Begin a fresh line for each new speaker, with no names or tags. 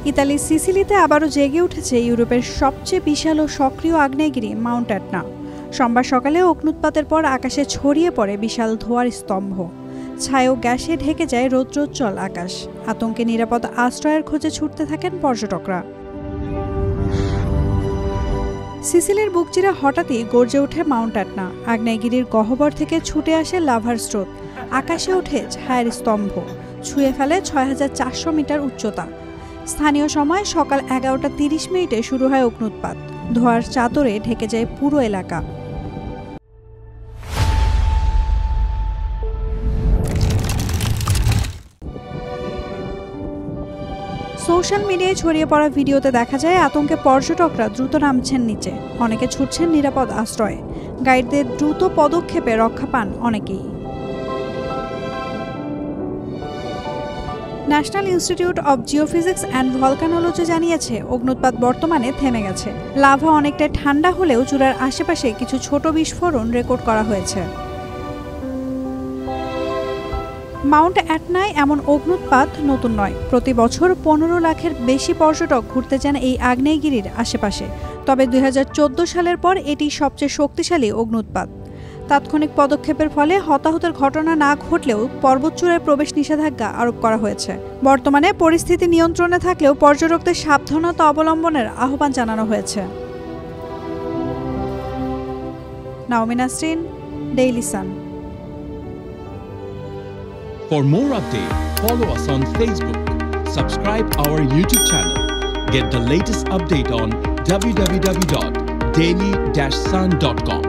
ইতালির সিসিলিতে আবারও জেগে উঠেছে ইউরোপের সবচেয়ে বিশাল ও সক্রিয় আগ্নেয়গিরি মাউন্ট এটনা। সোমবার সকালে অগ্ন্যুৎপাতের পর আকাশে ছড়িয়ে পড়ে বিশাল ধোঁয়ার স্তম্ভ। ছায়া ও গ্যাসে ঢেকে যায় রৌদ্রোজ্জ্বল আকাশ। আতঙ্কে নিরাপদ আশ্রয়ের খোঁজে ছুটতে থাকেন পর্যটকরা। সিসিলির বুকচিরা হঠাৎই গর্জে ওঠে মাউন্ট এটনা। আগ্নেয়গিরির গহ্বর থেকে ছুটে আসে লাভার স্রোত। আকাশে ওঠে ছায়ার স্তম্ভ, ছুঁয়ে ফেলে ৬৪০০ মিটার উচ্চতা। স্থানীয় সময় সকাল ১১:৩০ শুরু হয় অগ্ন্যুৎপাত। ধোঁয়ার চাদরে ঢেকে যায় পুরো এলাকা। সোশ্যাল মিডিয়ায় ছড়িয়ে পড়া ভিডিওতে দেখা যায় আতঙ্কে পর্যটকরা দ্রুত নামছেন নিচে, অনেকে ছুটছেন নিরাপদ আশ্রয়ে। গাইডদের দ্রুত পদক্ষেপে রক্ষা পান অনেকেই। National institute of geophysics and volcanology জানিয়েছে অগ্ন্যুৎপাত বর্তমানে থেমে গেছে। লাভা অনেকটাই ঠান্ডা হলেও চূড়ার আশেপাশে কিছু ছোট বিস্ফোরণ রেকর্ড করা হয়েছে। মাউন্ট এটনায় এমন অগ্ন্যুৎপাত নতুন নয়। প্রতি বছর ১৫ লাখের বেশি পর্যটক ঘুরতে যান এই আগ্নেয়গিরির আশেপাশে। তবে ২০১৪ সালের পর এটি সবচেয়ে শক্তিশালী অগ্ন্যুৎপাত। তাৎক্ষণিক পদক্ষেপের ফলে হতাহতের ঘটনা না ঘটলেও পর্বতচূড়ায় প্রবেশ নিষেধাজ্ঞা আরোপ করা হয়েছে। বর্তমানে পরিস্থিতি নিয়ন্ত্রণে থাকলেও পর্যটকদের সাবধানতা অবলম্বনের আহ্বান জানানো হয়েছে। Naomi Nasrin, Daily Sun.
For more updates, follow us on Facebook, subscribe our YouTube channel, get the latest update on www.daily-sun.com.